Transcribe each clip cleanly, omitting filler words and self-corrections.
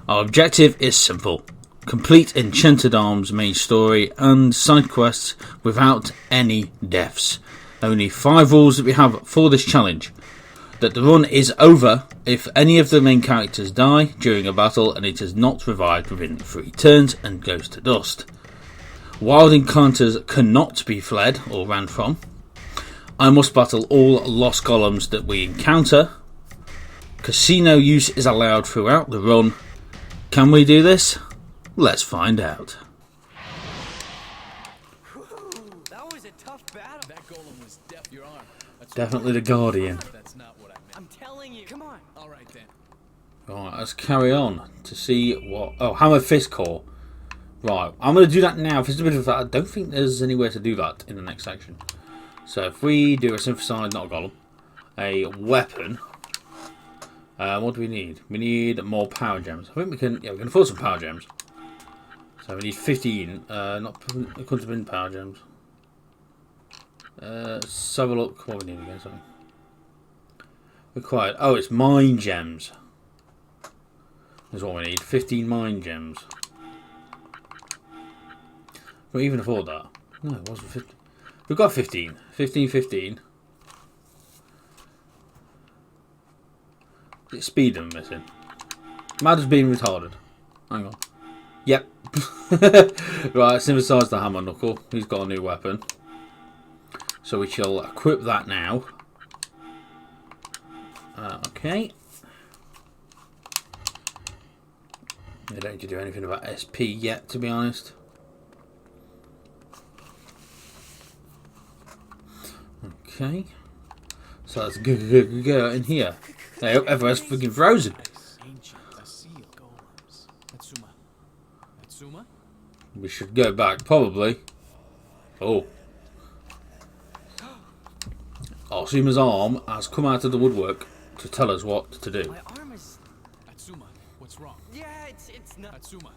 Our objective is simple. Complete Enchanted Arms main story and side quests without any deaths. Only 5 rules that we have for this challenge. That the run is over if any of the main characters die during a battle and it is not revived within 3 turns and goes to dust. Wild encounters cannot be fled or ran from. I must battle all lost golems that we encounter. Casino use is allowed throughout the run. Can we do this? Let's find out. That was a tough battle. That golem was your arm. Definitely the Guardian. That's not what I meant. I'm telling you. Come on. All right then. Right, let's carry on to see what... Oh, Hammer Fist Core. Right, I'm going to do that now. If it's a bit of that, I don't think there's anywhere to do that in the next section. So if we do a synthesizer, not a golem, a weapon, what do we need? We need more power gems. I think we can afford some power gems. So we need 15. It couldn't have been power gems. Let's have a look what we need again. Something required. Oh, it's mine gems. That's what we need. 15 mine gems. Can we even afford that? No, it wasn't 15. We've got 15. 15. Is it speed I'm missing? Mad has been retarded. Hang on. Yep. Right, synthesize the hammer knuckle. He's got a new weapon. So we shall equip that now. Okay. I don't need to do anything about SP yet, to be honest. Okay. So let's go in here. Hey, everyone's freaking frozen. ATSUMA? We should go back, probably. Oh. ATSUMA's arm has come out of the woodwork to tell us what to do. My arm is... ATSUMA, what's wrong? Yeah, it's not... ATSUMA.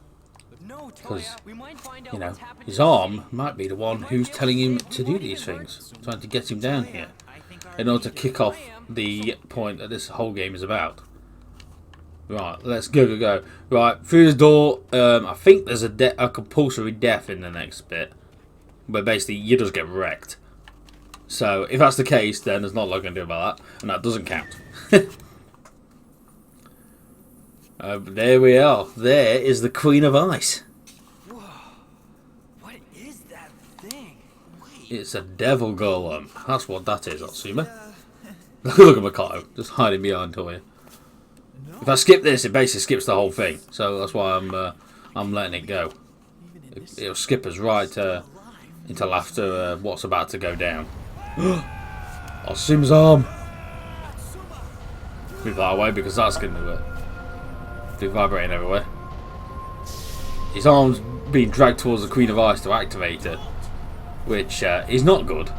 No, Toya, we might find out You know, what's happening. his arm might be the one who's telling him to do these things. Trying to get him down here. In order to kick off the point that this whole game is about. Right, let's go. Right, through this door, I think there's a compulsory death in the next bit. Where basically you just get wrecked. So, if that's the case, then there's not a lot I can do about that. And that doesn't count. There we are. There is the Queen of Ice. Whoa. What is that thing? Wait. It's a devil golem. That's what that is, ATSUMA. Look at Mikado, just hiding behind Toya. If I skip this, it basically skips the whole thing. So that's why I'm letting it go. It'll skip us right into laughter. What's about to go down? ATSUMA's arm. Move that away because that's going to be vibrating everywhere. His arm's being dragged towards the Queen of Ice to activate it, which is not good.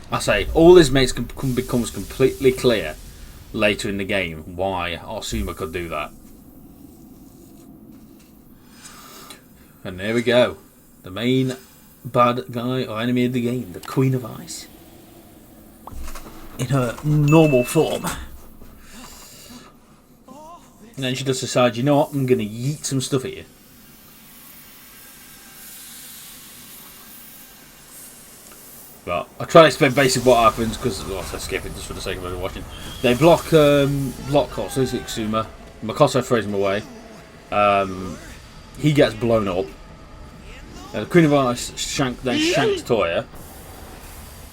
I say, all this becomes completely clear later in the game why ATSUMA could do that. And there we go. The main bad guy or enemy of the game, the Queen of Ice. In her normal form. And then she just decides, you know what, I'm going to yeet some stuff at you. But I'll try to explain basically what happens because I'll skip it just for the sake of everyone watching. They block ATSUMA. Makoto throws him away. He gets blown up. The Queen of Ice shanks Toya.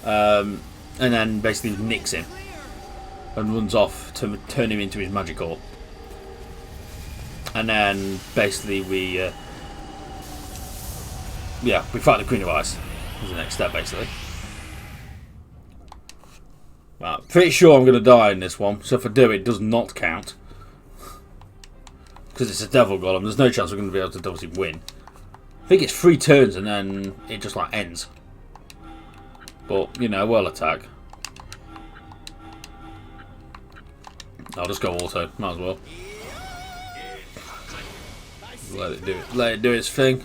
And then basically nicks him. And runs off to turn him into his magic orb. And then basically we fight the Queen of Ice. Is the next step basically. Right, pretty sure I'm going to die in this one, so if I do, it does not count. Because it's a devil golem, there's no chance we're going to be able to obviously win. I think it's 3 turns and then it just like ends. But, you know, we'll attack. I'll just go auto, might as well. Let it do its thing.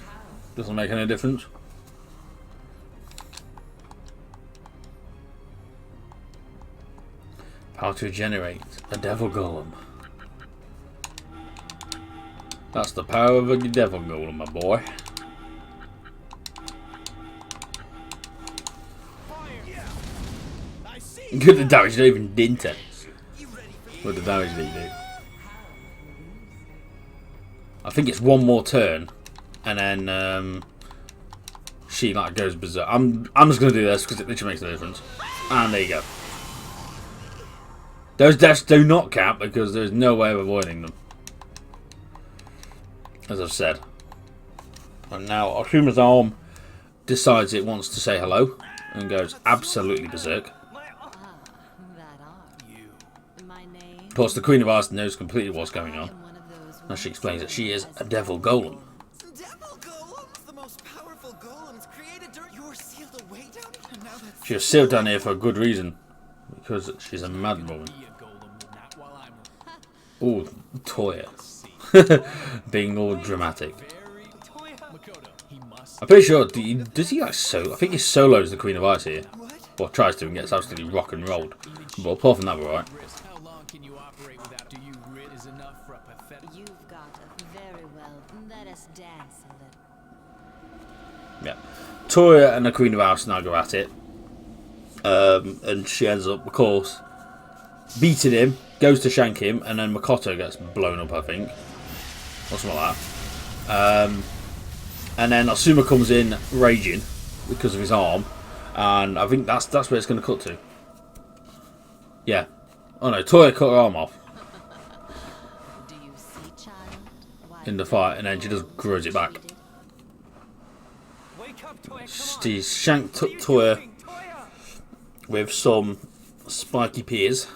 Doesn't make any difference. How to regenerate. A devil golem. That's the power of a devil golem, my boy. Good, the damage not even did it. What the damage did he do? I think it's one more turn, and then she like goes berserk. I'm just gonna do this because it literally makes a difference. And there you go. Those deaths do not count because there's no way of avoiding them, as I've said. And now ATSUMA's arm decides it wants to say hello and goes absolutely berserk. Of course, the Queen of Ice knows completely what's going on. Now she explains that she is a devil golem. Devil golems, the most powerful golems created during. You were sealed away down here. And now that's. She was sealed down here for a good reason, because she's a mad woman. Ooh, Toya, being all dramatic. I'm pretty sure. Does he like solo? I think he solos the Queen of Ice here, or tries to, and gets absolutely rock and rolled. But apart from that, we're alright. You've got it very well. Let us dance a little. Yeah, Toya and the Queen of Ice now go at it, and she ends up, of course, beating him. Goes to shank him, and then Makoto gets blown up, I think, or something like that. And then ATSUMA comes in raging because of his arm, and I think that's where it's going to cut to. Yeah. Oh no, Toya cut her arm off Do you see, child? Why in the fight, and then she just grows it back. Wake up, Toya, come on. He's shanked Toya with some spiky peas.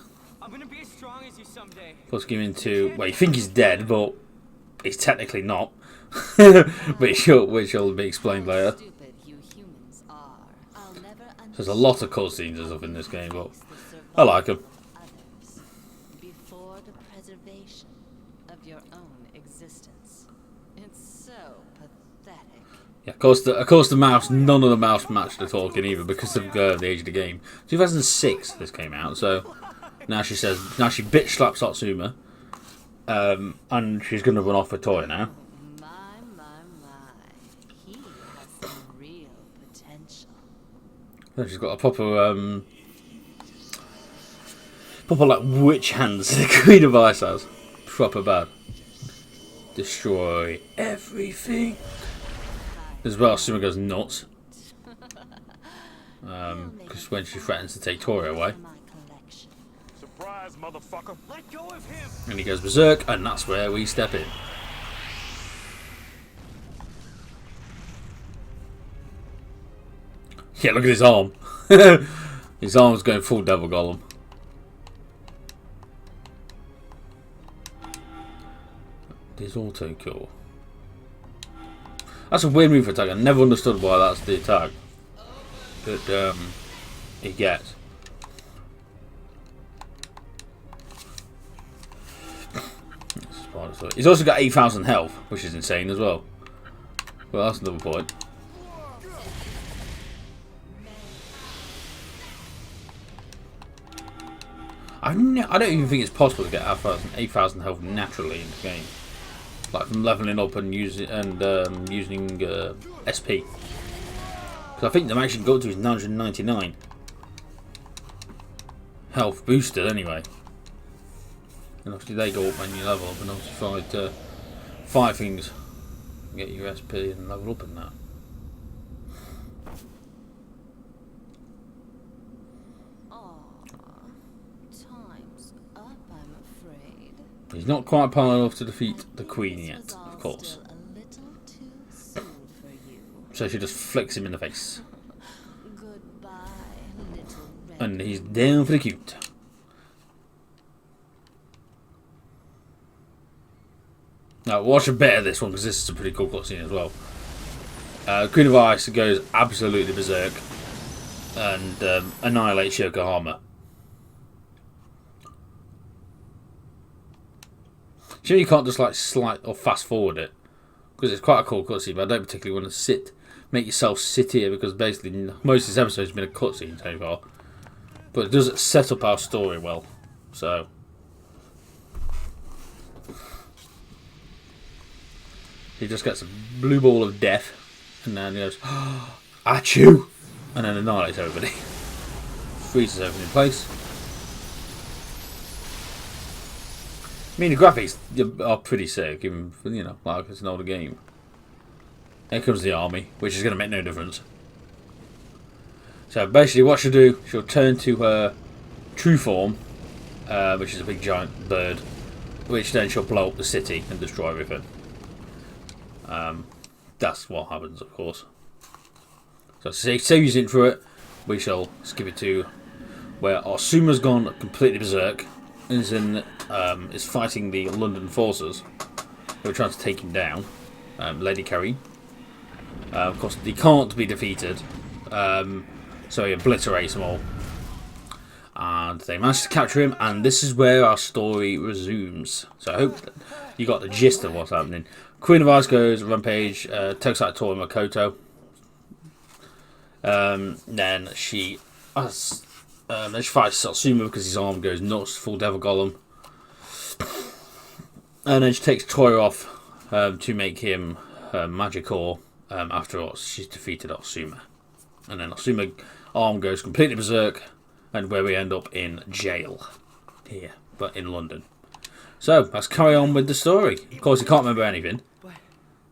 I'm gonna be as strong as you someday. Puts him into, well, you think he's dead, but he's technically not. which will be explained later. stupid you humans are. I'll never There's a lot of cutscenes and stuff in this game, but I like them. others before the preservation of your own existence. It's so pathetic. Yeah, of course, the mouse. None of the mouse matched the talking either because of the age of the game. 2006, this came out, so now she bitch slaps ATSUMA, and she's gonna run off with Toya now. He has some real potential. And she's got a proper like witch hands. The Queen of Ice has proper bad. Destroy everything. As well, ATSUMA goes nuts. Because when she threatens to take Toya away, My collection. Surprise, motherfucker. Let go of him. and he goes berserk, and that's where we step in. Yeah, look at his arm. His arm's going full devil golem. This auto kill. That's a weird move attack. I never understood why that's the attack that he gets. He's also got 8,000 health, which is insane as well. Well, that's another point. I don't even think it's possible to get 8,000 health naturally in the game, like from leveling up and using SP. Because I think the max you can go to is 999 health boosted anyway. And obviously they go up when you level up, and obviously five things get your SP and level up in that. Time's up, I'm afraid. He's not quite powerful enough to defeat the Queen This yet, was all of course. still a little too soon for you. So she just flicks him in the face. Goodbye, little red. And he's down for the cute. Now, watch a bit of this one because this is a pretty cool cutscene as well. Queen of Ice goes absolutely berserk and annihilates Yokohama. Sure, you can't just like slide or fast forward it because it's quite a cool cutscene, but I don't particularly want to make yourself sit here because basically most of this episode has been a cutscene so far. But it does set up our story well, so he just gets a blue ball of death, and then he goes, "Achoo!" and then annihilates everybody. Freezes everything in place. I mean, the graphics are pretty sick, even for, you know, like it's an older game. Here comes the army, which is going to make no difference. So basically, what she'll do, she'll turn to her true form, which is a big giant bird, which then she'll blow up the city and destroy everything. That's what happens, of course. So to save using through it, we shall skip it to where ATSUMA's gone completely berserk. Is fighting the London forces who are trying to take him down. Lady KARIN. Of course, he can't be defeated, so he obliterates them all. And they manage to capture him, and this is where our story resumes. So I hope that you got the gist of what's happening. Queen of Ice goes rampage, takes out Tori Makoto. Then she fights ATSUMA because his arm goes nuts, full Devil Golem. And then she takes Tori off to make him magic ore after she's defeated ATSUMA. And then ATSUMA arm goes completely berserk, and where we end up in jail here, but in London. So let's carry on with the story. Of course, he can't remember anything,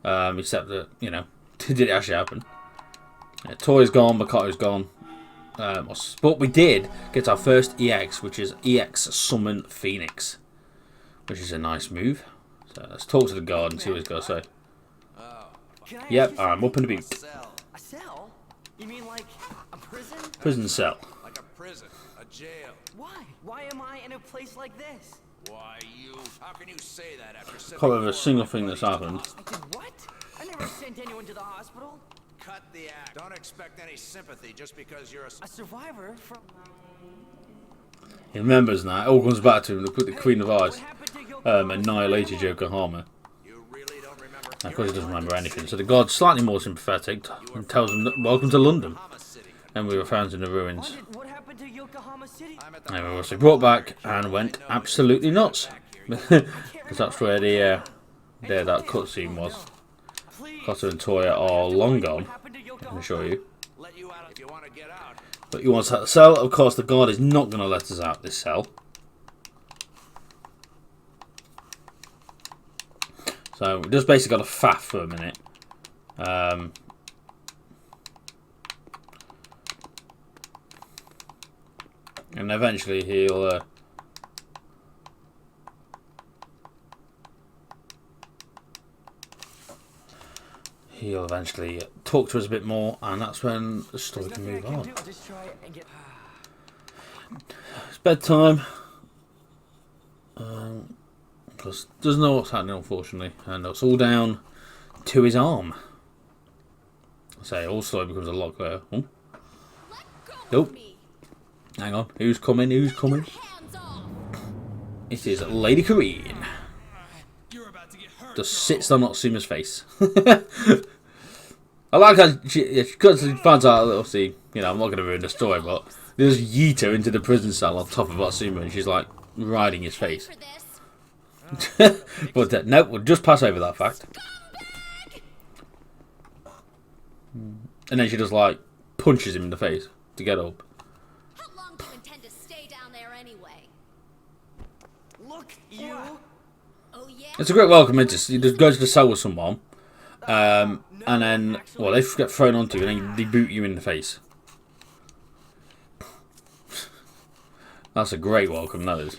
except that, you know, did it actually happen? Yeah, Tori's gone, Makoto's gone. But we did get our first EX, which is EX Summon Phoenix, which is a nice move. So let's talk to the guard and see what he's got to say. Yep, I'm up in the beat. A cell? You mean like a prison? Prison cell. Like a prison, a jail. Why? Why am I in a place like this? Why you? How can you say that after Can't remember a single thing that's happened. I did what? I never sent anyone to the hospital. Cut the act. Don't expect any sympathy just because you're A survivor from... He remembers now. It all comes back to him. They put the Queen of Ice What happened to Yokohama? annihilated Yokohama. You really don't remember. And of course, he doesn't remember anything. So the guard's slightly more sympathetic and tells him that welcome to London. And we were found in the ruins. What happened to Yokohama City? And we were also brought back and went absolutely nuts. Because that's where that cutscene was. Please. Koto and Toya are long gone, What happened to I can Yokohama? assure you. Let you out if you want to get out. But you want to cell. Of course, the guard is not going to let us out this cell. So we just basically got a faff for a minute. And eventually he'll eventually talk to us a bit more, and that's when the story can move on. Just try and get... It's bedtime. Because doesn't know what's happening, unfortunately, and it's all down to his arm. I say all slowly becomes a lot clearer. Oh. Nope. Hang on. Who's coming? Who's coming? It is Lady KARIN. You're about to get hurt. Just sits on ATSUMA's face. I like how she finds out, obviously, you know, I'm not going to ruin the story, but they just yeet her into the prison cell on top of ATSUMA, and she's like riding his face. But no, we'll just pass over that fact. And then she just like punches him in the face to get up. How long do you intend to stay down there anyway? Look, you... Oh yeah? It's a great welcome. You just go to the cell with someone, and then, well, they get thrown onto you and then they boot you in the face. That's a great welcome, that is.